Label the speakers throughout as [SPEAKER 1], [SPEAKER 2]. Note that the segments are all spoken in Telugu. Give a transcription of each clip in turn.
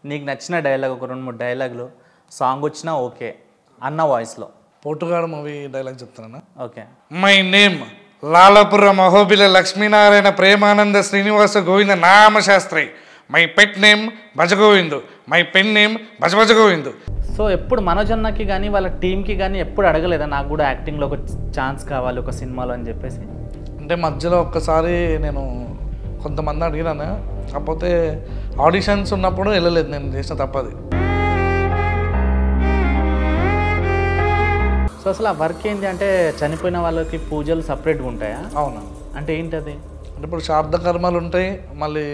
[SPEAKER 1] నీకు నచ్చిన డైలాగ్ ఒక 2-3 డైలాగులు సాంగ్ వచ్చినా ఓకే అన్న వాయిస్లో.
[SPEAKER 2] పోటుగాడు మూవీ డైలాగ్ చెప్తానా?
[SPEAKER 1] Okay.
[SPEAKER 2] My name Lalapura Mahobila Lakshminarayana Premananda Srinivasa Govinda Namasastri. My pet name Bhajagovindu. My pen name Bhajabhajagovindu.
[SPEAKER 1] So ఎప్పుడు మనోజ్ అన్నకి కానీ వాళ్ళ టీంకి కానీ ఎప్పుడు అడగలేదా నాకు కూడా యాక్టింగ్లో ఒక ఛాన్స్ కావాలి ఒక సినిమాలో అని చెప్పేసి?
[SPEAKER 2] అంటే మధ్యలో ఒక్కసారి నేను కొంతమంది అడిగినాను, కాకపోతే ఆడిషన్స్ ఉన్నప్పుడు వెళ్ళలేదు, నేను చేసిన తప్పది.
[SPEAKER 1] సో అసలు ఆ వర్క్ ఏంటి అంటే చనిపోయిన వాళ్ళకి పూజలు సపరేట్గా ఉంటాయా?
[SPEAKER 2] అవునా?
[SPEAKER 1] అంటే ఏంటది?
[SPEAKER 2] అంటే ఇప్పుడు శాబ్ద కర్మలు ఉంటాయి, మళ్ళీ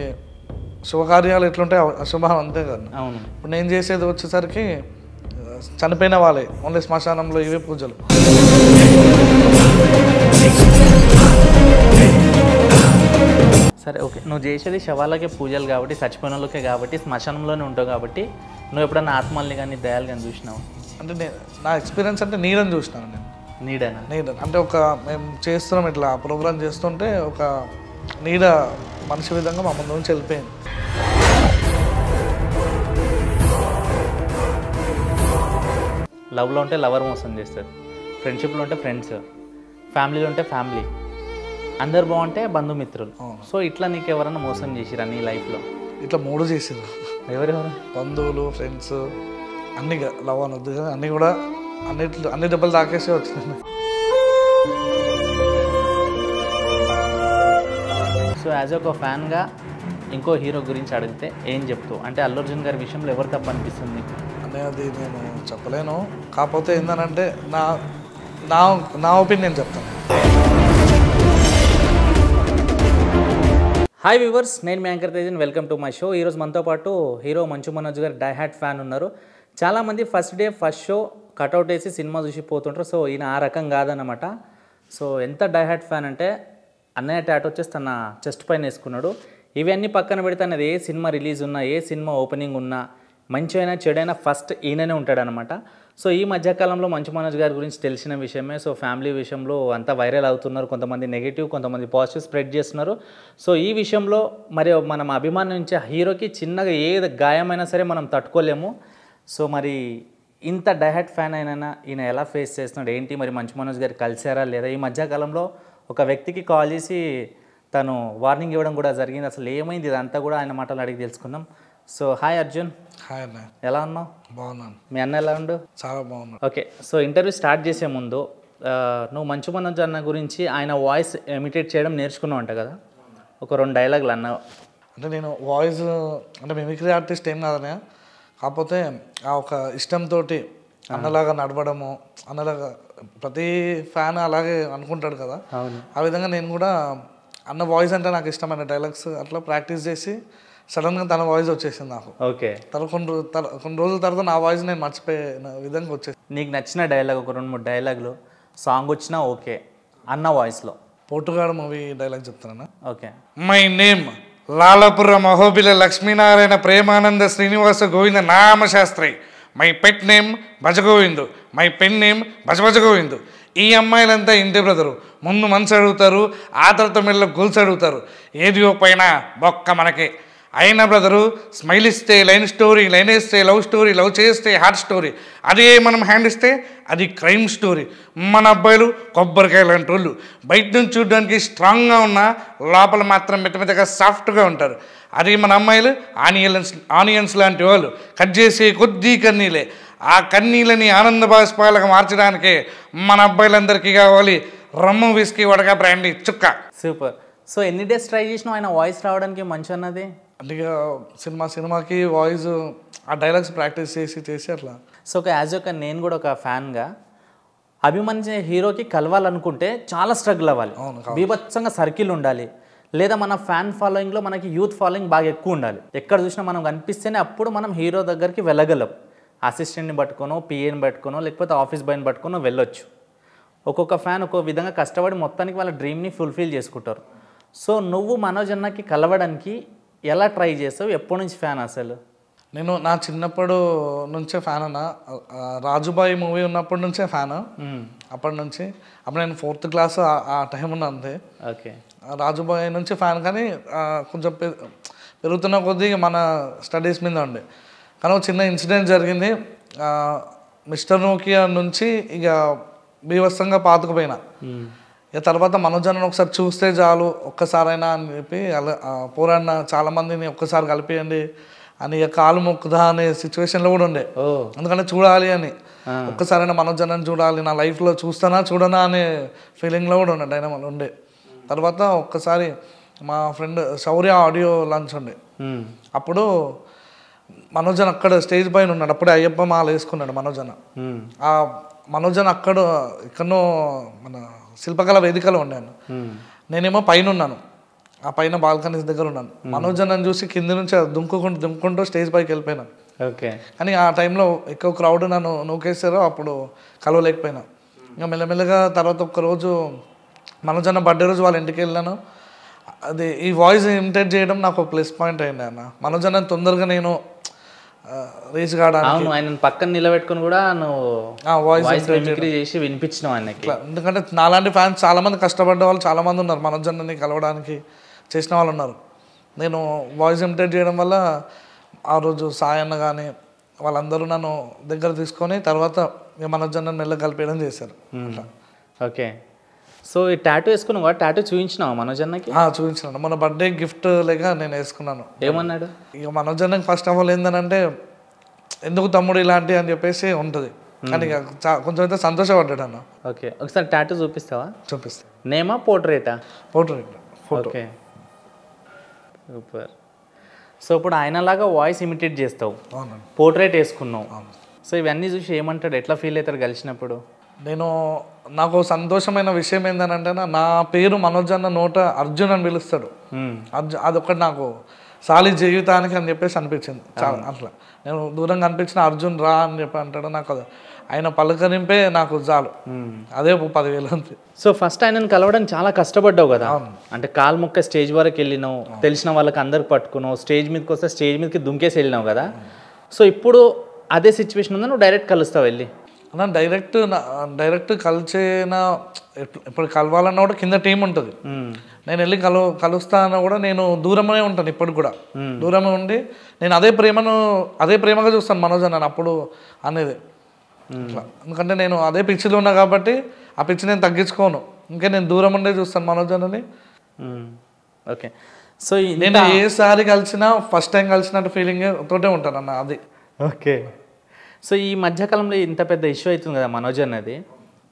[SPEAKER 2] శుభకార్యాలు ఎట్లుంటాయి అశుభం అంతే కదా.
[SPEAKER 1] అవును.
[SPEAKER 2] ఇప్పుడు నేను చేసేది వచ్చేసరికి చనిపోయిన వాళ్ళే, ఓన్లీ శ్మశానంలో ఇవే పూజలు.
[SPEAKER 1] సరే ఓకే, నువ్వు చేసేది శవాలకే పూజలు కాబట్టి చచ్చిపోయిన వాళ్ళకే కాబట్టి శ్మశానంలోనే ఉంటావు కాబట్టి నువ్వు ఎప్పుడన్నా ఆత్మల్ని కానీ దయాలు కానీ చూసినావు?
[SPEAKER 2] అంటే నా ఎక్స్పీరియన్స్ అంటే నీడని చూసినాను నేను.
[SPEAKER 1] నీడనా?
[SPEAKER 2] నీడ అంటే మేము చేస్తున్నాం ఇట్లా ప్రోగ్రామ్ చేస్తుంటే ఒక నీడ మనిషి విధంగా మా ముందు నుంచి వెళ్ళిపోయింది.
[SPEAKER 1] లవ్లో ఉంటే లవర్ మోసం చేస్తారు, ఫ్రెండ్షిప్లో ఉంటే ఫ్రెండ్స్, ఫ్యామిలీలో ఉంటే ఫ్యామిలీ, అందరు బాగుంటే బంధుమిత్రులు. సో ఇట్లా నీకు ఎవరన్నా మోసం చేసిరా నీ లైఫ్లో?
[SPEAKER 2] ఇట్లా 3 చేసింది.
[SPEAKER 1] ఎవరెవరు?
[SPEAKER 2] బంధువులు, ఫ్రెండ్స్, అన్ని లవ్ అనొద్దు కదా, అన్నీ కూడా అన్ని దెబ్బలు తాకేసే వచ్చింది.
[SPEAKER 1] సో యాజ్ ఒక ఫ్యాన్గా ఇంకో హీరో గురించి అడిగితే ఏం చెప్తావు? అంటే అల్లు అర్జున్ గారి విషయంలో ఎవరు తప్పు అనిపిస్తుంది?
[SPEAKER 2] అనేది నేను చెప్పలేను, కాకపోతే ఏంటంటే నా ఒపీనియన్ చెప్తాను.
[SPEAKER 1] హాయ్ వ్యూవర్స్, నేను మీ anchor Tejan, welcome to my show. ఈరోజు మనతో పాటు హీరో మంచు మనోజ్ గారు డై హార్ట్ ఫ్యాన్ ఉన్నారు. చాలామంది first day first show cutout వేసి సినిమా చూసి పోతుంటారు. సో ఈయన ఆ రకం కాదన్నమాట. సో ఎంత డై హార్ట్ ఫ్యాన్ అంటే అన్నయ్య టాటూ వచ్చేసి తన చెస్ట్ పైన వేసుకున్నాడు. ఇవన్నీ పక్కన పెడితే అన్నది ఏ సినిమా రిలీజ్ ఉన్నా, ఏ సినిమా ఓపెనింగ్ ఉన్నా, మంచి అయినా చెడైనా ఫస్ట్ ఈయననే ఉంటాడనమాట. సో ఈ మధ్యకాలంలో మంచు మనోజ్ గారి గురించి తెలిసిన విషయమే. సో ఫ్యామిలీ విషయంలో అంతా వైరల్ అవుతున్నారు, కొంతమంది నెగిటివ్, కొంతమంది పాజిటివ్ స్ప్రెడ్ చేస్తున్నారు. సో ఈ విషయంలో మరి మనం అభిమానించే హీరోకి చిన్నగా ఏ గాయమైనా సరే మనం తట్టుకోలేము. సో మరి ఇంత డైహార్ట్ ఫ్యాన్ అయినా ఈయన ఎలా ఫేస్ చేస్తున్నాడు ఏంటి, మరి మంచు మనోజ్ గారు కలిసారా లేదా? ఈ మధ్యకాలంలో ఒక వ్యక్తికి కాల్ చేసి తను వార్నింగ్ ఇవ్వడం కూడా జరిగింది. అసలు ఏమైంది ఇదంతా కూడా ఆయన మాటలు అడిగి తెలుసుకుందాం. So hi Arjun.
[SPEAKER 2] హాయ్ అన్న.
[SPEAKER 1] ఎలా ఉన్నావు?
[SPEAKER 2] బాగున్నాను.
[SPEAKER 1] మీ అన్న ఎలా ఉండు?
[SPEAKER 2] చాలా బాగున్నాను.
[SPEAKER 1] ఓకే, సో ఇంటర్వ్యూ స్టార్ట్ చేసే ముందు నువ్వు మంచు మనోజ్ అన్న గురించి ఆయన వాయిస్ ఇమిటేట్ చేయడం నేర్చుకున్నావు అంట కదా, ఒక 2 డైలాగులు అన్నావు.
[SPEAKER 2] అంటే నేను వాయిస్ అంటే మిమిక్రీ ఆర్టిస్ట్ ఏం కాదనే, కాకపోతే ఆ ఒక ఇష్టంతో అన్నలాగా నడవడము, అన్నలాగా ప్రతి ఫ్యాన్ అలాగే అనుకుంటాడు కదా, ఆ విధంగా నేను కూడా అన్న వాయిస్ అంటే నాకు ఇష్టమైన డైలాగ్స్ అట్లా ప్రాక్టీస్ చేసి సడన్గా తన వాయిస్ వచ్చేసింది నాకు.
[SPEAKER 1] ఓకే.
[SPEAKER 2] కొన్ని రోజుల తర్వాత నా వాయిస్ నేను మర్చిపోయిన విధంగా వచ్చేసింది.
[SPEAKER 1] నీకు నచ్చిన డైలాగ్ ఒక 2-3 డైలాగులు సాంగ్ వచ్చినా ఓకే అన్న వాయిస్లో.
[SPEAKER 2] పోటుగాడు మూవీ డైలాగ్ చెప్తానా?
[SPEAKER 1] Okay.
[SPEAKER 2] My name Lalapura Mahobila Lakshminarayana Premananda Srinivasa Govinda Namasastri. My pet name Bhajagovindu. My pen name Bhajabhajagovindu. ఈ అమ్మాయిలంతా ఇంటి బ్రదరు, ముందు మనసు అడుగుతారు, ఆ తర్వాత మెల్ల గోల్స్ అడుగుతారు. ఏది పైన బొక్క మనకి అయినా బ్రదరు. స్మైల్ ఇస్తే లైన్ స్టోరీ, లైన్ వేస్తే లవ్ స్టోరీ, లవ్ చేస్తే హార్ట్ స్టోరీ, అదే మనం హ్యాండ్ ఇస్తే అది క్రైమ్ స్టోరీ. మన అబ్బాయిలు కొబ్బరికాయ లాంటి వాళ్ళు, బయట నుంచి చూడడానికి స్ట్రాంగ్గా ఉన్నా లోపల మాత్రం మెత్తమెత్తగా సాఫ్ట్గా ఉంటారు. అది మన అమ్మాయిలు ఆనియన్స్ లాంటి వాళ్ళు, కట్ చేసే కొద్ది కన్నీలే. ఆ కన్నీళ్ళని ఆనంద బాష్పాలకు మార్చడానికే మన అబ్బాయిలందరికీ కావాలి రమ్ము, విస్కీ, వడక, బ్రాండీ, చుక్క.
[SPEAKER 1] సూపర్. సో ఎన్ని డేస్ ట్రై చేసినావు ఆయన వాయిస్ రావడానికి మంచి అన్నది?
[SPEAKER 2] అంటే సినిమాకి వాయిస్ ఆ డైలాగ్స్ ప్రాక్టీస్ చేసి అట్లా.
[SPEAKER 1] సో యాజ్ ఒక నేను కూడా ఒక ఫ్యాన్గా అభిమానించే హీరోకి కలవాలనుకుంటే చాలా స్ట్రగుల్ అవ్వాలి, బీభత్సంగా సర్కిల్ ఉండాలి, లేదా మన ఫ్యాన్ ఫాలోయింగ్లో మనకి యూత్ ఫాలోయింగ్ బాగా ఎక్కువ ఉండాలి. ఎక్కడ చూసినా మనం కనిపిస్తేనే అప్పుడు మనం హీరో దగ్గరికి వెళ్ళగలం. అసిస్టెంట్ని పట్టుకోనో, పిఏని పట్టుకోనో, లేకపోతే ఆఫీస్ బాయ్ని పట్టుకోనో వెళ్ళొచ్చు. ఒక్కొక్క ఫ్యాన్ ఒక్కొక్క విధంగా కష్టపడి మొత్తానికి వాళ్ళ డ్రీమ్ని ఫుల్ఫిల్ చేసుకుంటారు. సో నువ్వు మనోజ్ అన్నకి కలవడానికి ఎలా ట్రై చేస్తావు? ఎప్పటి నుంచి ఫ్యాన్ అసలు?
[SPEAKER 2] నేను నా చిన్నప్పుడు నుంచే ఫ్యాన్ అన్న. రాజుబాయి మూవీ ఉన్నప్పటి నుంచే ఫ్యాన్. అప్పటి నుంచి అప్పుడు నేను 4th క్లాస్ ఆ టైం ఉన్నా అంతే.
[SPEAKER 1] ఓకే.
[SPEAKER 2] రాజుబాయి నుంచి ఫ్యాన్, కానీ కొంచెం పెరుగుతున్న కొద్దీ మన స్టడీస్ మీద ఉండే. కానీ ఒక చిన్న ఇన్సిడెంట్ జరిగింది. మిస్టర్ నోకియా నుంచి ఇక బీభత్సంగా పాతుకుపోయినా. ఇక తర్వాత మనోజ్ అన్నను ఒకసారి చూస్తే చాలు ఒక్కసారైనా అని చెప్పి అలా పోరాడిన చాలామందిని ఒక్కసారి కలిపియండి అని ఇక కాలు మొక్కుదా అనే సిచ్యువేషన్లో కూడా ఉండే. ఎందుకంటే చూడాలి అని, ఒక్కసారైనా మనోజ్ అన్నని చూడాలి, నా లైఫ్లో చూస్తానా చూడనా అనే ఫీలింగ్లో కూడా ఉండే డైనమో ఉండే. తర్వాత ఒక్కసారి మా ఫ్రెండ్ శౌర్య ఆడియో లాంచ్ ఉండే, అప్పుడు మనోజ్ అన్న అక్కడ స్టేజ్ పైన ఉన్నాడు. అప్పుడే అయ్యప్ప మాల వేసుకున్నాడు మనోజ్ అన్న. ఆ మనోజ్ అన్న ఎక్కడో మన శిల్పకళ వేదికలో ఉన్నాను, నేనేమో పైన ఉన్నాను, ఆ పైన బాల్కనీస్ దగ్గర ఉన్నాను. మనోజ్ అన్నని చూసి కింద నుంచి దుంకుంటూ స్టేజ్ పైకి వెళ్ళిపోయినాను.
[SPEAKER 1] ఓకే.
[SPEAKER 2] కానీ ఆ టైంలో ఎక్కువ క్రౌడ్ నన్ను నూకేసారో అప్పుడు కలవలేకపోయినా. ఇంకా మెల్లమెల్లగా తర్వాత ఒక్కరోజు మనోజ్ అన్న బర్త్డే రోజు వాళ్ళ ఇంటికి వెళ్ళాను. అది ఈ వాయిస్ ఇమిటేట్ చేయడం నాకు ప్లస్ పాయింట్ అయింది అన్న. మనోజ్ అన్న తొందరగా నేను రీచ్ కావడానికి
[SPEAKER 1] ఆయన పక్కన నిలబెట్టుకుని కూడా నువ్వు వాయిస్ మిమిక్రీ చేసి వినిపించినావు ఆయనకి.
[SPEAKER 2] ఎందుకంటే నాలాంటి ఫ్యాన్స్ చాలామంది కష్టపడ్డ వాళ్ళు చాలామంది ఉన్నారు, మనోజ్ అన్నని కలవడానికి చేసిన వాళ్ళు ఉన్నారు. నేను వాయిస్ ఇమిటేట్ చేయడం వల్ల ఆ రోజు సాయి అన్న కానీ వాళ్ళందరూ నన్ను దగ్గర తీసుకొని తర్వాత మనోజ్ అన్నని మెల్లగా కలిపేయడం చేశారు.
[SPEAKER 1] ఓకే. సో ఈ టాటూ వేసుకున్నావా? టాటూ చూపించినావా మనోజ్ అన్నకి?
[SPEAKER 2] చూపించాను, మన బర్త్డే గిఫ్ట్ లేక నేను వేసుకున్నాను.
[SPEAKER 1] ఏమన్నాడు?
[SPEAKER 2] ఇక మనోజ్ అన్నకి ఫస్ట్ ఆఫ్ ఆల్ ఏంటంటే ఎందుకు తమ్ముడు ఇలాంటి అని చెప్పేసి ఉంటుంది, కానీ ఇక కొంచెం అయితే సంతోషపడ్డాడు అన్న.
[SPEAKER 1] ఓకే, ఒకసారి టాటూ చూపిస్తావా?
[SPEAKER 2] చూపిస్తా.
[SPEAKER 1] నేమా పోర్ట్రేటా?
[SPEAKER 2] పోర్ట్రేట్.
[SPEAKER 1] Okay, super. సో ఇప్పుడు ఆయనలాగా వాయిస్ ఇమిటేట్ చేస్తావు, పోర్ట్రేట్ వేసుకున్నావు. సో ఇవన్నీ చూసి ఏమంటాడు, ఎట్లా ఫీల్ అవుతాడు కలిసినప్పుడు?
[SPEAKER 2] నాకు సంతోషమైన విషయం ఏంటంటే నా పేరు మనోజ్ అన్న నోట అర్జున్ అని పిలుస్తాడు. అదొకటి నాకు సాలి జీవితానికి అని చెప్పేసి అనిపించింది. చాలా అట్లా నేను దూరంగా అనిపించిన అర్జున్ రా అని చెప్పి అంటాడు. నాకు ఆయన పలకరింపే నాకు చాలు, అదే 10,000 అంతే.
[SPEAKER 1] సో ఫస్ట్ ఆయనను కలవడానికి చాలా కష్టపడ్డావు కదా, అంటే కాలు మొక్క స్టేజ్ వరకు వెళ్ళినావు, తెలిసిన వాళ్ళకి అందరికి పట్టుకున్నావు, స్టేజ్ మీదకి వస్తే స్టేజ్ మీదకి దుంకేసి వెళ్ళినావు కదా. సో ఇప్పుడు అదే సిచ్యువేషన్ ఉందా, నువ్వు డైరెక్ట్ కలుస్తావు వెళ్ళి?
[SPEAKER 2] అన్న డైరెక్ట్ కలిసిన ఇప్పుడు కలవాలన్నా కూడా కింద టీం ఉంటుంది. నేను వెళ్ళి కలుస్తా అన్న కూడా నేను దూరమే ఉంటాను, ఇప్పటికి కూడా దూరమే ఉండి నేను అదే ప్రేమగా చూస్తాను మనోజ్ అన్న అప్పుడు అనేది. ఎందుకంటే నేను అదే పిచ్చిలో ఉన్నా కాబట్టి ఆ పిచ్చి నేను తగ్గించుకోను, ఇంకా నేను దూరం ఉండే చూస్తాను మనోజ్ అన్నని.
[SPEAKER 1] ఓకే. సో
[SPEAKER 2] నేను ఏసారి కలిసినా ఫస్ట్ టైం కలిసినట్టు ఫీలింగ్ తోటే ఉంటాను అన్న అది.
[SPEAKER 1] ఓకే. సో ఈ మధ్యకాలంలో ఇంత పెద్ద ఇష్యూ అవుతుంది కదా మనోజ్ అన్నది,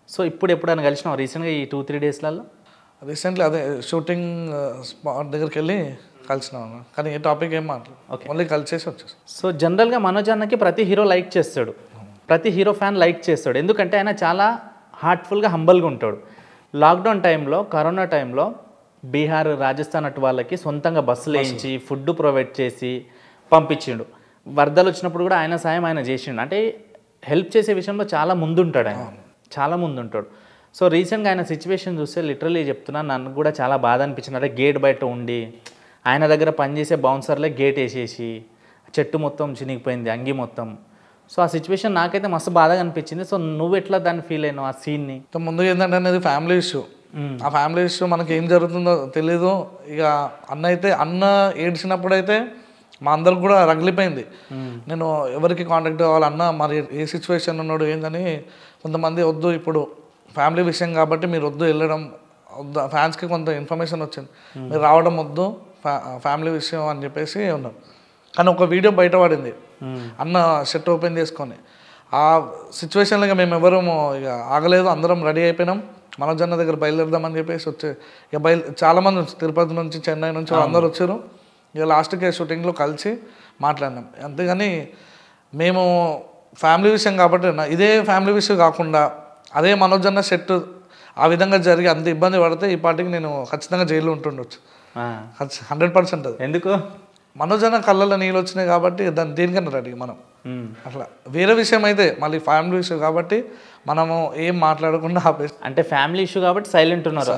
[SPEAKER 1] సో ఇప్పుడు ఎప్పుడైనా కలిసినావు రీసెంట్గా ఈ 2-3 డేస్లలో?
[SPEAKER 2] రీసెంట్లీ అదే షూటింగ్ స్పాట్ దగ్గరికి వెళ్ళి కలిసినాను, కానీ ఏ టాపిక్ ఏం మాట్లాడు మళ్ళీ కలిసేసి వచ్చేసి.
[SPEAKER 1] సో జనరల్గా మనోజ్ అన్నకి ప్రతి హీరో లైక్ చేస్తాడు, ప్రతి హీరో ఫ్యాన్ లైక్ చేస్తాడు, ఎందుకంటే ఆయన చాలా హార్ట్ఫుల్గా హంబల్గా ఉంటాడు. లాక్డౌన్ టైంలో, కరోనా టైంలో బీహార్, రాజస్థాన్ అటు వాళ్ళకి సొంతంగా బస్సులు వేయించి ఫుడ్ ప్రొవైడ్ చేసి పంపించిండు. వరదలు వచ్చినప్పుడు కూడా ఆయన సాయం ఆయన చేసిండు, అంటే హెల్ప్ చేసే విషయంలో చాలా ముందుంటాడు ఆయన, చాలా ముందుంటాడు. సో రీసెంట్గా ఆయన సిచ్యువేషన్ చూస్తే లిటరలీ చెప్తున్నాను, నన్ను కూడా చాలా బాధ అనిపించింది. అంటే గేట్ బయట ఉండి ఆయన దగ్గర పనిచేసే బౌన్సర్లే గేట్ వేసేసి చెట్టు మొత్తం చినిగిపోయింది, అంగి మొత్తం. సో ఆ సిచ్యువేషన్ నాకైతే మస్తు బాధగా అనిపించింది. సో నువ్వు ఎట్లా దాన్ని ఫీల్ అయినావు ఆ సీన్ని?
[SPEAKER 2] ముందుగా ఏంటంటే అనేది ఫ్యామిలీ ఇష్యూ, ఆ ఫ్యామిలీ ఇష్యూ మనకి ఏం జరుగుతుందో తెలీదు. ఇక అన్న ఏడ్చినప్పుడైతే మా అందరికి కూడా రగిలిపోయింది. నేను ఎవరికి కాంటాక్ట్ కావాలన్నా మరి ఏ సిచ్యువేషన్ ఉన్నాడు ఏందని కొంతమంది వద్దు, ఇప్పుడు ఫ్యామిలీ విషయం కాబట్టి మీరు వద్దు వెళ్ళడం, వద్దు ఫ్యాన్స్కి కొంత ఇన్ఫర్మేషన్ వచ్చింది, మీరు రావడం వద్దు ఫ్యామిలీ విషయం అని చెప్పేసి ఉన్నాం. కానీ ఒక వీడియో బయటపడింది అన్న షర్ట్ ఓపెన్ చేసుకొని. ఆ సిచ్యువేషన్లో మేము ఎవరు ఇక ఆగలేదు, అందరం రెడీ అయిపోయినాం, మనోజ్ అన్న దగ్గర బయలుదేరదామని చెప్పేసి ఇక చాలామంది వచ్చి తిరుపతి నుంచి, చెన్నై నుంచి అందరూ వచ్చారు. ఇక లాస్ట్కి షూటింగ్లో కలిసి మాట్లాడినాం. అంతేగాని మేము ఫ్యామిలీ విషయం కాబట్టి ఇదే ఫ్యామిలీ విషయం కాకుండా అదే మనోజ్ అన్న సెట్ ఆ విధంగా జరిగి అంత ఇబ్బంది పడితే ఈ పార్టీకి నేను ఖచ్చితంగా జైల్లో ఉంటుండొచ్చు 100%. అది ఎందుకు మనోజ్ అన్న కళ్ళల్లో నీళ్ళు వచ్చినాయి కాబట్టి దీనికన్నా రెడీ మనం. అట్లా వేరే విషయం అయితే మళ్ళీ ఫ్యామిలీ ఇష్యూ కాబట్టి మనము ఏం మాట్లాడకుండా ఆపేసి,
[SPEAKER 1] అంటే ఫ్యామిలీ ఇష్యూ కాబట్టి సైలెంట్ ఉన్నారు.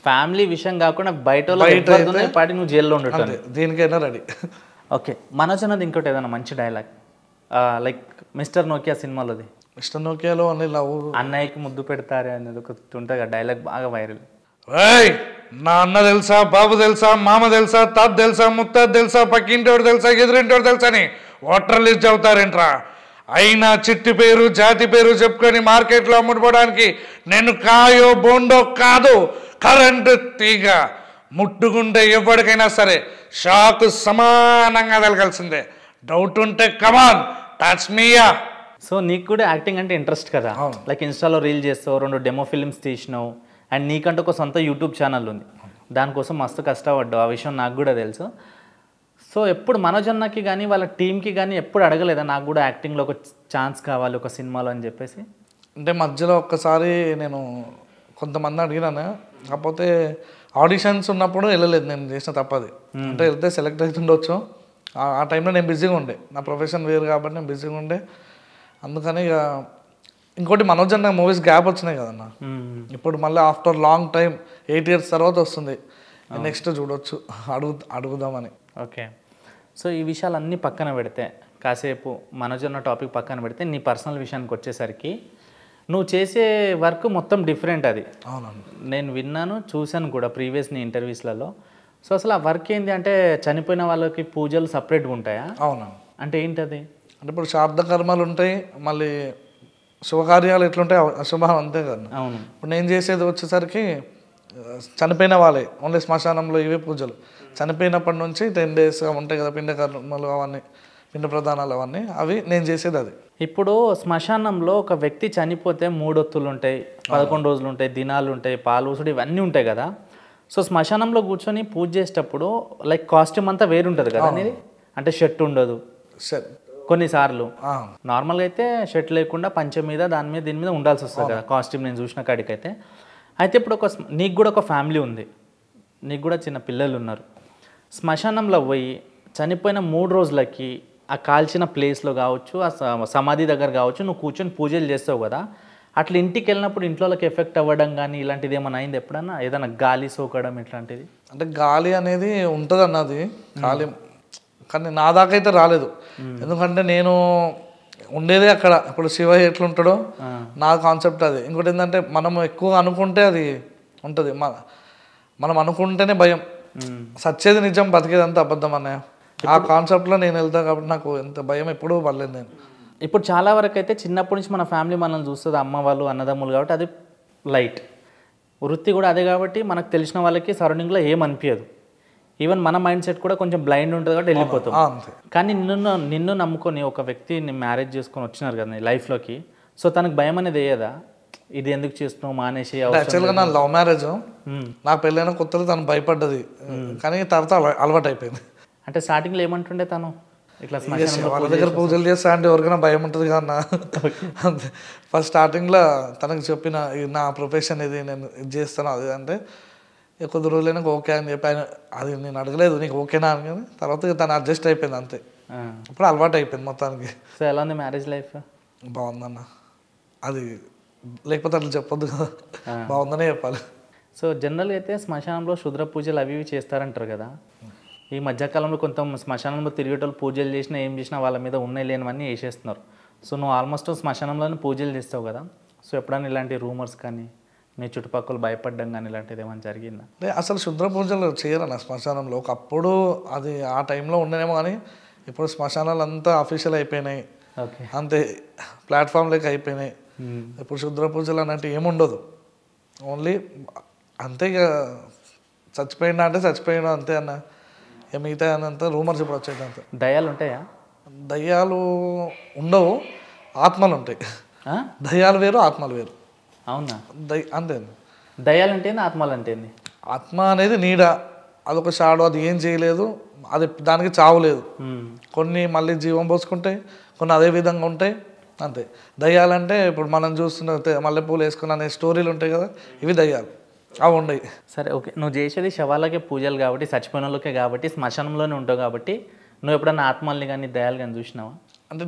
[SPEAKER 1] ఫ్యామిలీ విషయం కాకుండా బయట పార్టీ నువ్వు జైల్లో ఉండటం,
[SPEAKER 2] దీనికైనా రెడీ.
[SPEAKER 1] ఓకే. మనోజ్ అన్నది ఇంకోటి ఏదైనా మంచి డైలాగ్ లైక్ మిస్టర్ నోకియా సినిమాలోది,
[SPEAKER 2] మిస్టర్ నోకియాలో అన్ని లవ్
[SPEAKER 1] అన్నయ్యకి ముద్దు పెడతారే అనేది ఒకటి ఉంటుంది, డైలాగ్ బాగా వైరల్.
[SPEAKER 2] నా అన్న తెలుసా, బాబు తెలుసా, మామ తెలుసా, తాత తెలుసా, ముత్తాత తెలుసా, పక్కింటోడు తెలుసా, ఎదురింటోడు తెలుసా అని ఓటర్ లిస్ట్ అవుతారేంట్రా? అయినా చిట్టి పేరు జాతి పేరు చెప్పుకొని మార్కెట్లో అమ్ముడుపోవడానికి నేను కాయో బోండో కాదు, కరెంటు తీగ. ముట్టుకుంటే ఎవరికైనా సరే షాక్ సమానంగా తగలాల్సిందే. డౌట్ ఉంటే కమాన్ టచ్ మీయా.
[SPEAKER 1] సో నీకు కూడా యాక్టింగ్ అంటే ఇంట్రెస్ట్ కదా, లైక్ ఇన్స్టాలో రీల్ చేస్తావు, 2 డెమో ఫిల్మ్స్ తీసినావు, అండ్ నీకంటూ ఒక సొంత యూట్యూబ్ ఛానల్ ఉంది. దానికోసం మస్తు కష్టపడ్డావు, ఆ విషయం నాకు కూడా తెలుసు. సో ఎప్పుడు మనోజన్నకి కానీ వాళ్ళ టీంకి కానీ ఎప్పుడు అడగలేదా నాకు కూడా యాక్టింగ్లో ఒక ఛాన్స్ కావాలి ఒక సినిమాలో అని చెప్పేసి?
[SPEAKER 2] అంటే మధ్యలో ఒక్కసారి నేను కొంతమంది అడిగినాను, కాకపోతే ఆడిషన్స్ ఉన్నప్పుడు వెళ్ళలేదు. నేను చేసిన తప్పది. అంటే వెళ్తే సెలెక్ట్ అవుతుండొచ్చు. ఆ టైంలో నేను బిజీగా ఉండే, నా ప్రొఫెషన్ వేరు కాబట్టి నేను బిజీగా ఉండే. అందుకని ఇక ఇంకోటి మనోజ్ అన్న మూవీస్ గ్యాప్ వచ్చినాయి కదన్న. ఇప్పుడు మళ్ళీ ఆఫ్టర్ లాంగ్ టైం 8 years తర్వాత వస్తుంది. నెక్స్ట్ చూడొచ్చు, అడుగుదామని.
[SPEAKER 1] ఓకే. సో ఈ విషయాలన్నీ పక్కన పెడితే, కాసేపు మనోజ్ అన్న టాపిక్ పక్కన పెడితే, నీ పర్సనల్ విషయానికి వచ్చేసరికి నువ్వు చేసే వర్క్ మొత్తం డిఫరెంట్. అది
[SPEAKER 2] అవునండి,
[SPEAKER 1] నేను విన్నాను, చూశాను కూడా ప్రీవియస్ నీ ఇంటర్వ్యూస్లలో. సో అసలు ఆ వర్క్ ఏంటి అంటే చనిపోయిన వాళ్ళకి పూజలు సపరేట్గా ఉంటాయా?
[SPEAKER 2] అవునా.
[SPEAKER 1] అంటే ఏంటది?
[SPEAKER 2] అంటే ఇప్పుడు శాబ్ద కర్మలు ఉంటాయి, మళ్ళీ శుభకార్యాలు ఎట్లుంటాయి అశుభం అంతే కదా.
[SPEAKER 1] అవును.
[SPEAKER 2] ఇప్పుడు నేను చేసేది వచ్చేసరికి చనిపోయిన వాళ్ళే, ఓన్లీ శ్మశానంలో ఇవే పూజలు. చనిపోయినప్పటి నుంచి 10 days ఉంటాయి కదా పిండ కర్మలు, అవన్నీ పిండ ప్రధానాలు అవన్నీ, అవి నేను చేసేది అది.
[SPEAKER 1] ఇప్పుడు శ్మశానంలో ఒక వ్యక్తి చనిపోతే 3 ఒత్తులు ఉంటాయి, 11 రోజులు ఉంటాయి, దినాలు ఉంటాయి, పాలుసుడు ఇవన్నీ ఉంటాయి కదా. సో శ్మశానంలో కూర్చొని పూజ చేసేటప్పుడు లైక్ కాస్ట్యూమ్ అంతా వేరుంటుంది కదా అనేది, అంటే షర్ట్ ఉండదు కొన్నిసార్లు. నార్మల్గా అయితే షర్ట్ లేకుండా పంచె మీద దాని మీద దీని మీద ఉండాల్సి వస్తుంది కదా కాస్ట్యూమ్, నేను చూసిన కాడికైతే. అయితే ఇప్పుడు నీకు కూడా ఒక ఫ్యామిలీ ఉంది, నీకు కూడా చిన్న పిల్లలు ఉన్నారు. శ్మశానంలో పోయి చనిపోయిన 3 రోజులకి ఆ కాల్చిన ప్లేస్లో కావచ్చు, ఆ సమాధి దగ్గర కావచ్చు, నువ్వు కూర్చొని పూజలు చేస్తావు కదా. అట్లా ఇంటికి వెళ్ళినప్పుడు ఇంట్లోకి ఎఫెక్ట్ అవ్వడం కానీ ఇలాంటిది ఏమైనా అయింది ఎప్పుడన్నా? ఏదైనా గాలి సోకడం ఇట్లాంటిది?
[SPEAKER 2] అంటే గాలి అనేది ఉంటుంది అన్నది, గాలి కానీ నా దాకా అయితే రాలేదు. ఎందుకంటే నేను ఉండేదే అక్కడ. ఇప్పుడు శివ ఎట్లుంటాడో నా కాన్సెప్ట్ అది. ఇంకోటి ఏంటంటే మనం ఎక్కువ అనుకుంటే అది ఉంటుంది, మనం అనుకుంటేనే భయం. సచ్చేది నిజం, బతికేది అంతా అబద్ధం అన్నయ్య. ఆ కాన్సెప్ట్లో నేను వెళ్తాను కాబట్టి నాకు ఎంత భయం ఎప్పుడూ పడలేదు నేను.
[SPEAKER 1] ఇప్పుడు చాలా వరకు అయితే చిన్నప్పటి నుంచి మన ఫ్యామిలీ మనల్ని చూస్తుంది, అమ్మ వాళ్ళు అన్నదమ్ములు, కాబట్టి అది లైట్. వృత్తి కూడా అదే కాబట్టి మనకు తెలిసిన వాళ్ళకి సరౌండింగ్లో ఏమనిపించదు. ఈవెన్ మన మైండ్ సెట్ కూడా కొంచెం బ్లైండ్ ఉంటుంది కాబట్టి వెళ్ళిపోతాం. కానీ నిన్ను నమ్ముకొని ఒక వ్యక్తిని మ్యారేజ్ చేసుకొని వచ్చినారు కదా నీ లైఫ్లోకి. సో తనకు భయం అనేది వేయదా, ఇది ఎందుకు చేస్తున్నావు మానేసి?
[SPEAKER 2] యాక్చువల్గా నా లవ్ మ్యారేజ్, నాకు పెళ్ళైన కొత్తలో తను భయపడ్డది, కానీ తర్వాత అలవాటు అయిపోయింది.
[SPEAKER 1] అంటే స్టార్టింగ్లో ఏమంటుండే తను, ఇట్లా
[SPEAKER 2] వాళ్ళ దగ్గర పూజలు చేస్తా అంటే ఎవరికైనా భయం ఉంటుంది కదా. అంతే ఫస్ట్ స్టార్టింగ్లో తనకు చెప్పిన నా ప్రొఫెషన్ ఇది, నేను ఇది చేస్తాను అది అంటే కొద్ది రోజులైనా ఓకే అని చెప్పి ఆయన, అది నేను అడగలేదు నీకు ఓకేనా అని, కానీ తర్వాత తను అడ్జస్ట్ అయిపోయింది అంతే. ఇప్పుడు అలవాటు అయిపోయింది మొత్తానికి.
[SPEAKER 1] సో ఎలా ఉంది మ్యారేజ్ లైఫ్?
[SPEAKER 2] బాగుందన్న, అది లేకపోతే అట్లా చెప్పొద్దు కదా, బాగుందనే చెప్పాలి.
[SPEAKER 1] సో జనరల్గా అయితే శ్మశానంలో శుద్ర పూజలు అవి ఇవి చేస్తారంటారు కదా. ఈ మధ్యకాలంలో కొంత శ్మశానంలో తిరిగేటోళ్ళు పూజలు చేసినా ఏం చేసినా వాళ్ళ మీద ఉన్నాయి లేనివన్నీ వేసేస్తున్నారు. సో నువ్వు ఆల్మోస్ట్ శ్మశానంలోనే పూజలు చేస్తావు కదా. సో ఎప్పుడైనా ఇలాంటి రూమర్స్ కానీ నీ చుట్టుపక్కల భయపడ్డం కానీ ఇలాంటిది ఏమైనా జరిగిందా?
[SPEAKER 2] అసలు శుద్ర పూజలు చేయరన్న శ్మశానంలో. ఒకప్పుడు అది ఆ టైంలో ఉండేనేమో, కానీ ఇప్పుడు శ్మశానాలు అంతా అఫీషియల్ అయిపోయినాయి, అంతే ప్లాట్ఫామ్ లేక అయిపోయినాయి. ఇప్పుడు శుద్ర పూజలు అన్నట్టు ఏముండదు, ఓన్లీ అంతే. ఇక చచ్చిపోయినా అంటే చచ్చిపోయినా అంతే అన్న, మిగతా అంతా రూమర్స్ ఇప్పుడు వచ్చేది అంతే.
[SPEAKER 1] దయ్యాలు ఉంటాయా?
[SPEAKER 2] దయ్యాలు ఉండవు, ఆత్మలు ఉంటాయి. దయ్యాలు వేరు, ఆత్మలు వేరు.
[SPEAKER 1] అవునా?
[SPEAKER 2] అంతే.
[SPEAKER 1] దయ్యాలు అంటే ఆత్మలు అంటే?
[SPEAKER 2] ఆత్మ అనేది నీడ, అదొక షాడో, అది ఏం చేయలేదు, అది దానికి చావు లేదు. కొన్ని మళ్ళీ జీవం పోసుకుంటాయి, కొన్ని అదే విధంగా ఉంటాయి అంతే. దయ్యాలంటే ఇప్పుడు మనం చూస్తున్న మల్లెపూలు వేసుకున్న అనే స్టోరీలు ఉంటాయి కదా, ఇవి దయ్యాలు, అవి ఉండయి.
[SPEAKER 1] సరే ఓకే, నువ్వు చేసేది శవాలకే పూజలు కాబట్టి, చచ్చిపోయిన వాళ్ళకే కాబట్టి, శ్మశానంలోనే ఉంటావు కాబట్టి, నువ్వు ఎప్పుడన్నా ఆత్మల్ని కానీ దయాలు కానీ చూసినావా?
[SPEAKER 2] అంటే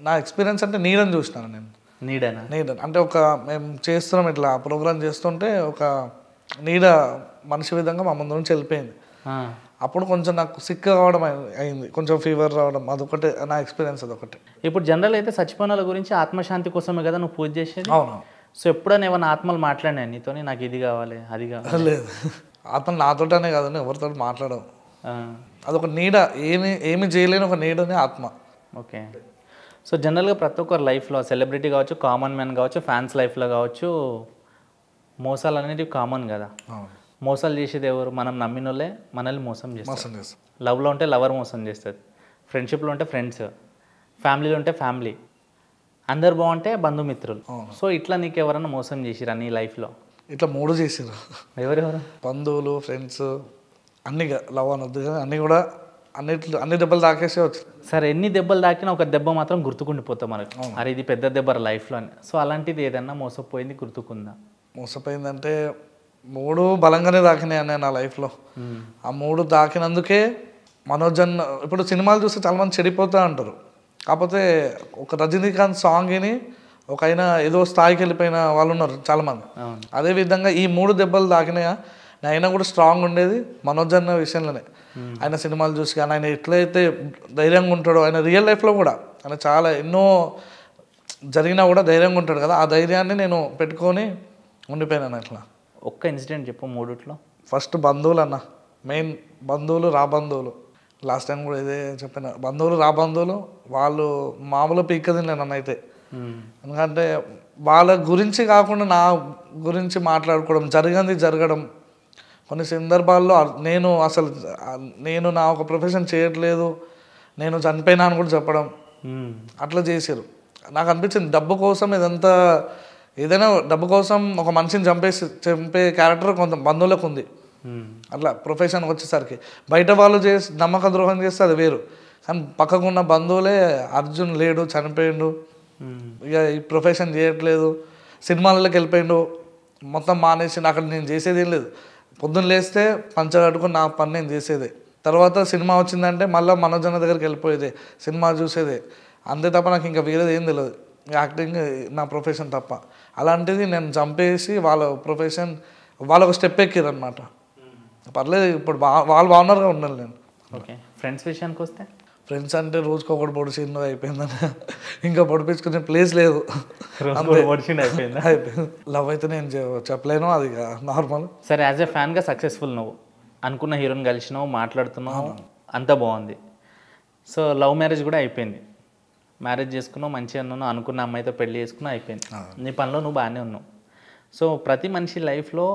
[SPEAKER 2] నా ఎక్స్పీరియన్స్ అంటే నీడని చూసినాను నేను.
[SPEAKER 1] నీడనా?
[SPEAKER 2] నీడని అంటే మేము చేస్తున్నాం ఇట్లా ప్రోగ్రామ్ చేస్తుంటే ఒక నీడ మనిషి విధంగా మా ముందు నుంచి వెళ్ళిపోయింది. అప్పుడు కొంచెం నాకు సిక్ కావడం అయింది, కొంచెం ఫీవర్ రావడం, అదొకటే నా ఎక్స్పీరియన్స్. అదొకటే. ఇప్పుడు
[SPEAKER 1] జనరల్ అయితే చచ్చిపోయిన వాళ్ళ గురించి ఆత్మశాంతి కోసమే కదా నువ్వు పూజ చేసేది?
[SPEAKER 2] అవును.
[SPEAKER 1] సో ఎప్పుడైనా ఏమైనా ఆత్మలు మాట్లాడినా నీతో, నాకు ఇది కావాలి అది కావాలి?
[SPEAKER 2] లేదు, ఆత్మలు నాతోటనే కాదు, ఎవరితో మాట్లాడవు. అదొక నీడ, ఏమి చేయలేని ఒక నీడనే ఆత్మ.
[SPEAKER 1] ఓకే. సో జనరల్గా ప్రతి ఒక్కరి లైఫ్లో సెలబ్రిటీ కావచ్చు, కామన్ మ్యాన్ కావచ్చు, ఫ్యాన్స్ లైఫ్లో కావచ్చు, మోసాలు అనేటివి కామన్ కదా. మోసాలు చేసేది ఎవరు? మనం నమ్మిన వాళ్ళే మనల్ని మోసం చేస్తారు. లవ్లో ఉంటే లవర్ మోసం చేస్తుంది, ఫ్రెండ్షిప్లో ఉంటే ఫ్రెండ్స్, ఫ్యామిలీలో ఉంటే ఫ్యామిలీ, అందరు బాగుంటే బంధుమిత్రులు. సో ఇట్లా నీకు ఎవరైనా మోసం చేసిరా నీ లైఫ్లో?
[SPEAKER 2] ఇట్లా 3 చేసారు.
[SPEAKER 1] ఎవరెవరు?
[SPEAKER 2] బంధువులు, ఫ్రెండ్స్, అన్ని లవ్ అనొద్దు కానీ అన్నీ కూడా అన్ని దెబ్బలు తాకేసే వచ్చి.
[SPEAKER 1] సరే, ఎన్ని దెబ్బలు తాకినా ఒక దెబ్బ మాత్రం గుర్తుకుండిపోతాం మనకు, అరే ఇది పెద్ద దెబ్బ లైఫ్లో అని. సో అలాంటిది ఏదన్నా మోసపోయింది గుర్తుకుందా?
[SPEAKER 2] మోసపోయిందంటే 3 బలంగానే తాకినాయి అన్న నా లైఫ్లో. ఆ 3 తాకినందుకే మనోజన్ ఇప్పుడు సినిమాలు చూస్తే చాలామంది చెడిపోతూ అంటారు. కాకపోతే ఒక రజనీకాంత్ సాంగ్ విని ఒక ఆయన ఏదో స్థాయికి వెళ్ళిపోయిన వాళ్ళు ఉన్నారు చాలామంది. అదేవిధంగా ఈ 3 దెబ్బలు తాకినాయా అయినా కూడా స్ట్రాంగ్ ఉండేది మనోజన్ విషయంలోనే. ఆయన సినిమాలు చూసి కానీ ఆయన ఎట్లయితే ధైర్యంగా ఉంటాడో, ఆయన రియల్ లైఫ్లో కూడా ఆయన చాలా ఎన్నో జరిగినా కూడా ధైర్యంగా ఉంటాడు కదా, ఆ ధైర్యాన్ని నేను పెట్టుకొని ఉండిపోయినాను. అట్లా
[SPEAKER 1] ఒక్క ఇన్సిడెంట్ చెప్పు 3లో.
[SPEAKER 2] ఫస్ట్ బంధువులు అన్న, మెయిన్ బంధువులు, రాబంధువులు. లాస్ట్ టైం కూడా ఇదే చెప్పిన, బంధువులు రాబంధువులు వాళ్ళు మామూలు పీక్కది నన్ను అయితే. ఎందుకంటే వాళ్ళ గురించి కాకుండా నా గురించి మాట్లాడుకోవడం, జరగడం, కొన్ని సందర్భాల్లో నేను నా ఒక ప్రొఫెషన్ చేయట్లేదు, నేను చనిపోయినా అని కూడా చెప్పడం, అట్లా చేశారు. నాకు అనిపించింది డబ్బు కోసం ఇదంతా, ఏదైనా డబ్బు కోసం ఒక మనిషిని చంపే క్యారెక్టర్ కొంత బంధువులకు ఉంది. అట్లా ప్రొఫెషన్ వచ్చేసరికి బయట వాళ్ళు నమ్మక ద్రోహం చేస్తే అది వేరు, కానీ పక్కకున్న బంధువులే అర్జున్ లేడు, చనిపోయిండు, ఇక ఈ ప్రొఫెషన్ చేయట్లేదు, సినిమాలలోకి వెళ్ళిపోయిండు, మొత్తం మానేసి అక్కడ నేను చేసేది ఏం లేదు, పొద్దున్న లేస్తే పంచ కట్టుకుని నా పని నేను చేసేదే. తర్వాత సినిమా వచ్చిందంటే మళ్ళీ మనోజన దగ్గరికి వెళ్ళిపోయేదే, సినిమా చూసేదే, అంతే తప్ప నాకు ఇంకా వేరేది ఏం తెలియదు, యాక్టింగ్ నా ప్రొఫెషన్ తప్ప. అలాంటిది నేను చంపేసి వాళ్ళ ప్రొఫెషన్ వాళ్ళొక స్టెప్ ఎక్కిరు అనమాట. పర్లేదు, ఇప్పుడు వాళ్ళు బాగున్నారుగా ఉండాలి నేను.
[SPEAKER 1] ఓకే. ఫ్రెండ్స్ విషయానికి వస్తే,
[SPEAKER 2] ఫ్రెండ్స్ అంటే రోజుకి ఒకటి పొడిచిండు అయిపోయిందని, ఇంకా పొడిపించుకునే ప్లేస్ లేదు, అయిపోయింది. లవ్ అయితే నేను చెప్పలేను, అది నార్మల్.
[SPEAKER 1] సరే, యాజ్ ఎ ఫ్యాన్గా సక్సెస్ఫుల్, నువ్వు అనుకున్న హీరోని కలిసినావు, మాట్లాడుతున్నావు, అంతా బాగుంది. సో లవ్ మ్యారేజ్ కూడా అయిపోయింది, మ్యారేజ్ చేసుకున్నావు, మంచిగా ఉన్నావు, అనుకున్న అమ్మాయితో పెళ్లి చేసుకున్నావు, అయిపోయింది. నీ పనిలో నువ్వు బాగానే ఉన్నావు. సో ప్రతి మనిషి లైఫ్లో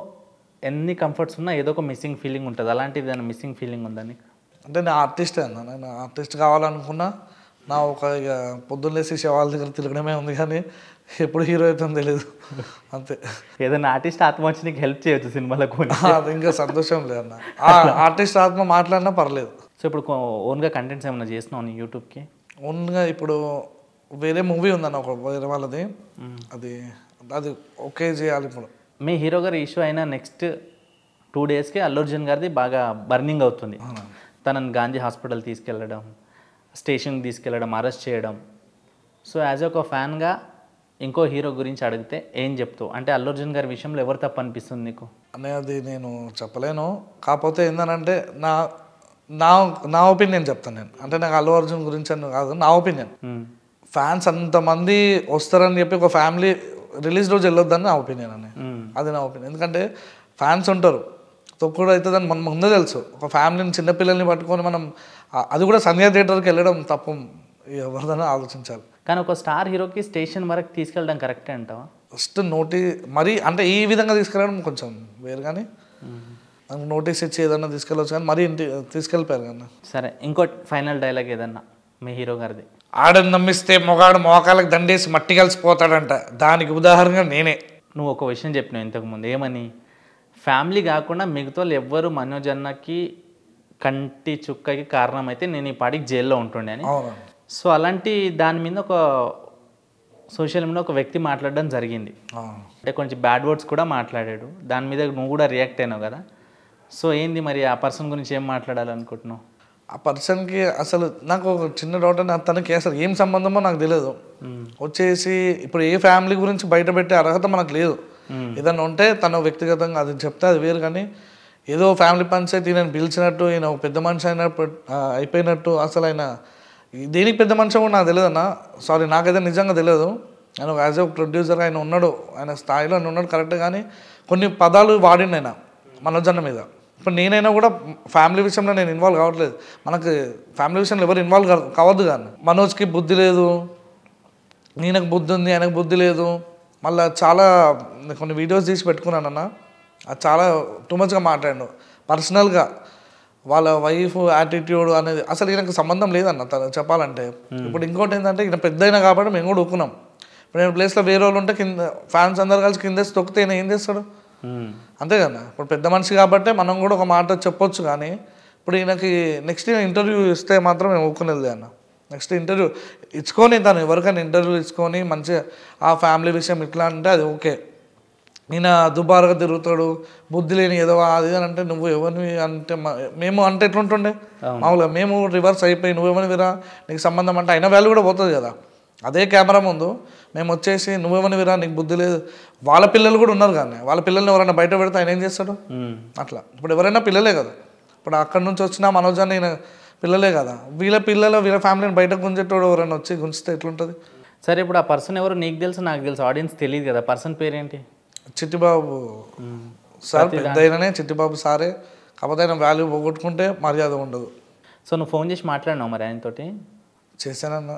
[SPEAKER 1] ఎన్ని కంఫర్ట్స్ ఉన్నా ఏదో ఒక మిస్సింగ్ ఫీలింగ్ ఉంటుంది. అలాంటిది ఏదైనా మిస్సింగ్ ఫీలింగ్ ఉందా నీకు?
[SPEAKER 2] అంటే నేను ఆర్టిస్టే అన్నా, నేను ఆర్టిస్ట్ కావాలనుకున్నా, నా ఒక ఇక పొద్దున్నేసి శవాల దగ్గర తిరగడమే ఉంది, కానీ ఎప్పుడు హీరో అవుతుందో తెలియదు, అంతే.
[SPEAKER 1] ఏదైనా ఆర్టిస్ట్ ఆత్మ వచ్చి నీకు హెల్ప్ చేయొచ్చు సినిమాలకు,
[SPEAKER 2] అది ఇంకా సంతోషం లేదన్న. ఆర్టిస్ట్ ఆత్మ మాట్లాడినా పర్లేదు.
[SPEAKER 1] సో ఇప్పుడు ఓన్గా కంటెంట్స్ ఏమైనా చేస్తున్నావు నీ యూట్యూబ్కి?
[SPEAKER 2] ఓన్గా ఇప్పుడు వేరే మూవీ ఉందన్న, ఒక వేరే వాళ్ళది, అది ఓకే చేయాలి ఇప్పుడు.
[SPEAKER 1] మీ హీరో గారు ఇష్యూ అయిన నెక్స్ట్ 2 డేస్కి అల్లు అర్జున్ గారిది బాగా బర్నింగ్ అవుతుంది. తనని గాంధీ హాస్పిటల్ తీసుకెళ్ళడం, స్టేషన్కి తీసుకెళ్ళడం, అరెస్ట్ చేయడం. సో యాజ్ ఒక ఫ్యాన్గా ఇంకో హీరో గురించి అడిగితే ఏం చెప్తావు? అంటే అల్లు అర్జున్ గారి విషయంలో ఎవరు తప్పు అనిపిస్తుంది నీకు?
[SPEAKER 2] అనేది నేను చెప్పలేను, కాకపోతే ఏంటంటే నా ఒపీనియన్ చెప్తాను నేను. అంటే నాకు అల్లు అర్జున్ గురించి అని కాదు, నా ఒపీనియన్. ఫ్యాన్స్ అంతమంది వస్తారని చెప్పి ఒక ఫ్యామిలీ రిలీజ్ రోజు వెళ్ళొద్దని నా ఒపీనియన్ అని, అది నా ఒపీనియన్. ఎందుకంటే ఫ్యాన్స్ ఉంటారు, తొక్కుడు అవుతుందని మనం ముందే తెలుసు. ఒక ఫ్యామిలీని, చిన్నపిల్లల్ని పట్టుకొని మనం అది కూడా సంధ్యా థియేటర్కి వెళ్ళడం తప్పు, ఎవరిదైనా ఆలోచించాలి.
[SPEAKER 1] కానీ ఒక స్టార్ హీరోకి స్టేషన్ వరకు తీసుకెళ్ళడం కరెక్టే అంటావా?
[SPEAKER 2] ఫస్ట్ మరి అంటే ఈ విధంగా తీసుకెళ్ళడం కొంచెం వేరు, కానీ నోటీస్ ఇచ్చి ఏదన్నా తీసుకెళ్ళవచ్చు, కానీ మరీ తీసుకెళ్ళిపోయారు కదా.
[SPEAKER 1] సరే, ఇంకో ఫైనల్ డైలాగ్ ఏదన్నా మీ హీరో గారిది?
[SPEAKER 2] ఆడని నమ్మిస్తే మొగాడు మోకాలకు దండేసి మట్టి కలిసిపోతాడంట, దానికి ఉదాహరణగా నేనే.
[SPEAKER 1] నువ్వు ఒక విషయం చెప్పినావు ఇంతకుముందు, ఏమని? ఫ్యామిలీ కాకుండా మిగతా ఎవ్వరు మనోజన్నకి కంటి చుక్కకి కారణమైతే నేను ఈ పాటికి జైల్లో ఉంటుండే అని. సో అలాంటి దాని మీద ఒక సోషల్ మీడియా ఒక వ్యక్తి మాట్లాడడం జరిగింది, అంటే కొంచెం బ్యాడ్ వర్డ్స్ కూడా మాట్లాడాడు. దాని మీద నువ్వు కూడా రియాక్ట్ అయినావు కదా. సో ఏంది మరి ఆ పర్సన్ గురించి ఏం మాట్లాడాలనుకుంటున్నావు?
[SPEAKER 2] ఆ పర్సన్కి అసలు నాకు ఒక చిన్న డౌట్, అని తనకి అసలు ఏం సంబంధమో నాకు తెలియదు. వచ్చేసి ఇప్పుడు ఏ ఫ్యామిలీ గురించి బయట పెట్టే అర్హత మనకు లేదు. ఏదన్నా ఉంటే తను వ్యక్తిగతంగా అది చెప్తే అది వేరు, కానీ ఏదో ఫ్యామిలీ పంచాయతీ ఈయన పిలిచినట్టు, ఈయన పెద్ద మనిషి అయిపోయినట్టు, అసలు ఆయన దేనికి పెద్ద మనిషి కూడా నాకు తెలియదు అన్న. సారీ, నాకైతే నిజంగా తెలియదు. ఆయన యాజ్ ఎ ప్రొడ్యూసర్ ఆయన ఉన్నాడు, ఆయన స్థాయిలో ఆయన ఉన్నాడు కరెక్ట్, కానీ కొన్ని పదాలు వాడిండు ఆయన మనోజన్న మీద, ఇప్పుడు నేనైనా కూడా ఫ్యామిలీ విషయంలో నేను ఇన్వాల్వ్ కావట్లేదు. మనకు ఫ్యామిలీ విషయంలో ఎవరు ఇన్వాల్వ్ కావద్దు కానీ. మనోజ్కి బుద్ధి లేదు, ఈయనకు బుద్ధి ఉంది, ఆయనకు బుద్ధి లేదు. మళ్ళీ చాలా కొన్ని వీడియోస్ తీసి పెట్టుకున్నానన్న, అది చాలా టూ మచ్గా మాట్లాడాను పర్సనల్గా. వాళ్ళ వైఫ్ యాటిట్యూడ్ అనేది అసలు ఈయనకు సంబంధం లేదన్న చెప్పాలంటే. ఇప్పుడు ఇంకోటి ఏంటంటే ఈయన పెద్ద అయినా కాబట్టి మేము కూడా ఊకున్నాం. ఇప్పుడు నేను ప్లేస్లో వేరే వాళ్ళు ఉంటే కింద ఫ్యాన్స్ అందరు కలిసి కింద తొక్కితే ఈయన ఏం చేస్తాడు? అంతే కదా. ఇప్పుడు పెద్ద మనిషి కాబట్టి మనం కూడా ఒక మాట చెప్పొచ్చు. కానీ ఇప్పుడు ఈయనకి నెక్స్ట్ ఇంటర్వ్యూ ఇస్తే మాత్రం మేము ఊకునేది అన్న. నెక్స్ట్ ఇంటర్వ్యూ ఇచ్చుకొని తను ఎవరికైనా ఇంటర్వ్యూ ఇచ్చుకొని మంచిగా ఆ ఫ్యామిలీ విషయం ఇట్లా అంటే అది ఓకే. ఈయన దుబారుగా తిరుగుతాడు, బుద్ధి లేని ఏదో అది అని అంటే నువ్వు ఎవరిని అంటే మేము అంటే ఎట్లుంటుండే మామూలుగా మేము రివర్స్ అయిపోయి నువ్వేమని విరా నీకు సంబంధం అంటే అయినా వాల్యూ కూడా పోతుంది కదా. అదే కెమెరా ముందు మేము వచ్చేసి నువ్వేమని విరా నీకు బుద్ధి లేదు. వాళ్ళ పిల్లలు కూడా ఉన్నారు కానీ వాళ్ళ పిల్లల్ని ఎవరైనా బయట పెడితే ఆయన ఏం చేస్తాడు? అట్లా ఇప్పుడు ఎవరైనా పిల్లలే కదా. ఇప్పుడు అక్కడి నుంచి వచ్చిన మనోజ్ అని ఈయన పిల్లలే కదా. వీళ్ళ పిల్లలు వీళ్ళ ఫ్యామిలీని బయటకు గుంజేటోడు ఎవరైనా వచ్చి గుంజితే ఎట్లుంటుంది?
[SPEAKER 1] సరే ఇప్పుడు ఆ పర్సన్ ఎవరు నీకు తెలుసు నాకు తెలుసు, ఆడియన్స్ తెలియదు కదా. పర్సన్ పేరేంటి?
[SPEAKER 2] చిట్టిబాబు సార్. పెద్ద అయిననే చిట్టిబాబు సారే. కాకపోతే ఆయన వాల్యూ పోగొట్టుకుంటే మర్యాద ఉండదు.
[SPEAKER 1] సో నువ్వు ఫోన్ చేసి మాట్లాడినావు మరి ఆయనతోటి?
[SPEAKER 2] చేశానన్న.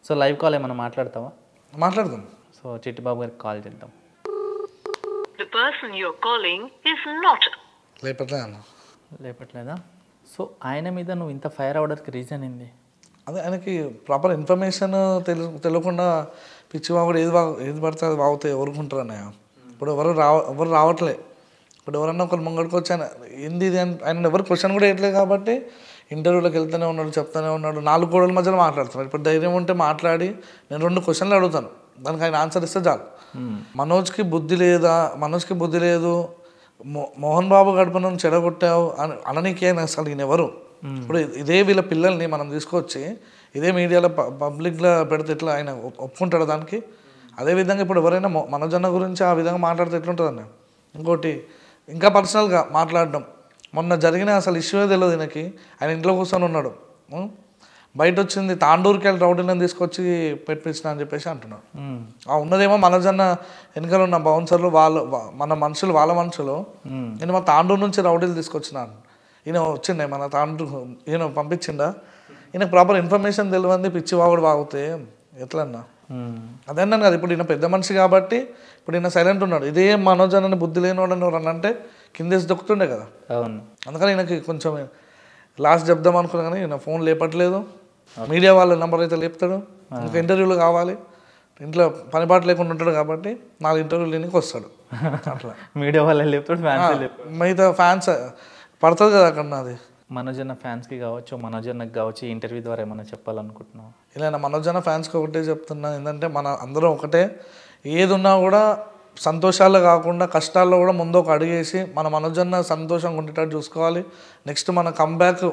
[SPEAKER 1] సో లైవ్ కాల్ ఏమైనా మాట్లాడతావా?
[SPEAKER 2] మాట్లాడదాం.
[SPEAKER 1] సో చిట్టిబాబు గారికి కాల్ చేద్దాం.
[SPEAKER 3] The person you're calling is not.
[SPEAKER 2] లేపట్లే అన్న.
[SPEAKER 1] లేపట్లేదా? సో ఆయన మీద నువ్వు ఇంత ఫైర్ అవ్వడానికి రీజన్ ఏంది?
[SPEAKER 2] అదే ఆయనకి ప్రాపర్ ఇన్ఫర్మేషన్ తెలియకుండా పిచ్చివాగుడు ఏది పడితే అది వాగుతాయి ఎవరుకుంటారు అన్నయ్య. ఇప్పుడు ఎవరు రావట్లే. ఇప్పుడు ఎవరన్నా ఒకరు ముంగడికి వచ్చి ఆయన ఏంది ఇది అని ఆయన ఎవరు క్వశ్చన్ కూడా వేయట్లేదు కాబట్టి ఇంటర్వ్యూలోకి వెళ్తూనే ఉన్నాడు, చెప్తూనే ఉన్నాడు. 4 గోడల మధ్యలో మాట్లాడుతున్నాడు. ఇప్పుడు ధైర్యం ఉంటే మాట్లాడి నేను 2 క్వశ్చన్లు అడుగుతాను, దానికి ఆయన ఆన్సర్ ఇస్తే చాలు. మనోజ్కి బుద్ధి లేదా, మనోజ్కి బుద్ధి లేదు, మోహన్ బాబు గడపను చెడగొట్టావు అని అననీకే అసలు ఈయన ఎవరు? ఇప్పుడు ఇదే వీళ్ళ పిల్లల్ని మనం తీసుకొచ్చి ఇదే మీడియాలో పబ్లిక్లో పెడితే ఎట్లా ఆయన ఒప్పుకుంటాడు దానికి? అదేవిధంగా ఇప్పుడు ఎవరైనా మనోజన్న గురించి ఆ విధంగా మాట్లాడితే ఎట్లుంటుంది అన్న? ఇంకోటి ఇంకా పర్సనల్గా మాట్లాడడం. మొన్న జరిగిన అసలు ఇష్యూనే తెలియదు ఈయనకి. ఆయన ఇంట్లో కూర్చొని ఉన్నాడు, బయట వచ్చింది తాండూరుకి వెళ్ళి రౌడీలను తీసుకొచ్చి పెట్టించిన అని చెప్పేసి అంటున్నాడు. ఉన్నదేమో మనోజన్న వెనకాల ఉన్న బౌన్సర్లు మన మనుషులు వాళ్ళ మనుషులు. నేను మా తాండూరు నుంచి రౌడీలు తీసుకొచ్చినాను. ఈయన వచ్చిండే మన తాండూరు, ఈయన పంపించిండా? ఈయనకు ప్రాపర్ ఇన్ఫర్మేషన్ తెలియంది పిచ్చి వాగుడు వాగితే ఎట్లన్నా? అదేన్నాను కదా. ఇప్పుడు ఈయన పెద్ద మనిషి కాబట్టి ఇప్పుడు ఈయన సైలెంట్ ఉన్నాడు. ఇదే మనోజన్నని బుద్ధి లేనివాడని ఎవరన్నా అంటే కిందేసి దొక్కుతుండే కదా.
[SPEAKER 1] అవును.
[SPEAKER 2] అందుకని ఈయనకి కొంచెం లాస్ట్ చెప్దాం అనుకున్నా కానీ ఈయన ఫోన్ లేపట్లేదు. మీడియా వాళ్ళ నెంబర్ అయితే లేపుతాడు. ఇంకా ఇంటర్వ్యూలు కావాలి, ఇంట్లో పనిపాటు లేకుండా ఉంటాడు కాబట్టి 4 ఇంటర్వ్యూలు లేనికి వస్తాడు. అట్లా
[SPEAKER 1] మీడియా వాళ్ళే లేపుతాడు,
[SPEAKER 2] మిగతా ఫ్యాన్స్ పడుతుంది కదా అక్కడ. అది
[SPEAKER 1] మనోజన్న ఫ్యాన్స్కి కావచ్చు, మనోజన్నకి కావచ్చు ఈ ఇంటర్వ్యూ ద్వారా ఏమైనా చెప్పాలనుకుంటున్నావు?
[SPEAKER 2] ఇలా మనోజన్న ఫ్యాన్స్కి ఒకటే చెప్తున్నా, ఏంటంటే మన అందరం ఒకటే. ఏది ఉన్నా కూడా సంతోషాల్లో కాకుండా కష్టాల్లో కూడా ముందు ఒక అడుగేసి మన మనోజన్న సంతోషంగా ఉండేటట్టు చూసుకోవాలి. నెక్స్ట్ మన కంబ్యాక్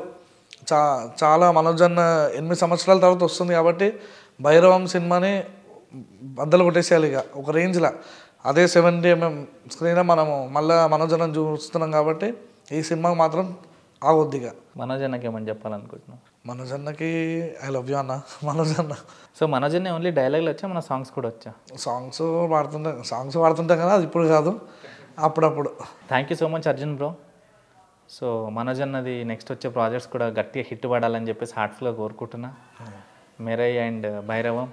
[SPEAKER 2] చాలా మనోజన్న 8 సంవత్సరాల తర్వాత వస్తుంది కాబట్టి భైరవం సినిమాని బద్దలు కొట్టేసేయాలి ఇక ఒక రేంజ్లో. అదే 70mm స్క్రీన్ మనము మళ్ళీ మనోజన్న చూస్తున్నాం కాబట్టి ఈ సినిమాకి మాత్రం ఆగొద్దు ఇక.
[SPEAKER 1] మనోజన్నకి ఏమని చెప్పాలనుకుంటున్నావు?
[SPEAKER 2] మనోజన్నకి ఐ లవ్ యూ అన్న. మనోజన్న
[SPEAKER 1] సో మనోజన్న ఓన్లీ డైలాగులు వచ్చా, మన సాంగ్స్ కూడా వచ్చా?
[SPEAKER 2] సాంగ్స్ పాడుతుంటాం కదా, అది ఇప్పుడు కాదు, అప్పుడప్పుడు.
[SPEAKER 1] Thank you so much Arjun bro. So మనోజన్నది నెక్స్ట్ వచ్చే ప్రాజెక్ట్స్ కూడా గట్టిగా హిట్ పడాలని చెప్పేసి హార్ట్ఫుల్గా కోరుకుంటున్నా. మెరై అండ్ భైరవం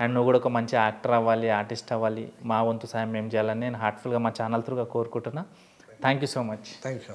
[SPEAKER 1] అండ్ నువ్వు కూడా ఒక మంచి యాక్టర్ అవ్వాలి, ఆర్టిస్ట్ అవ్వాలి, మా వంతు సాయం మేము చేయాలని నేను హార్ట్ఫుల్గా మా ఛానల్ త్రూగా కోరుకుంటున్నా. Thank you so much.
[SPEAKER 2] Thank you.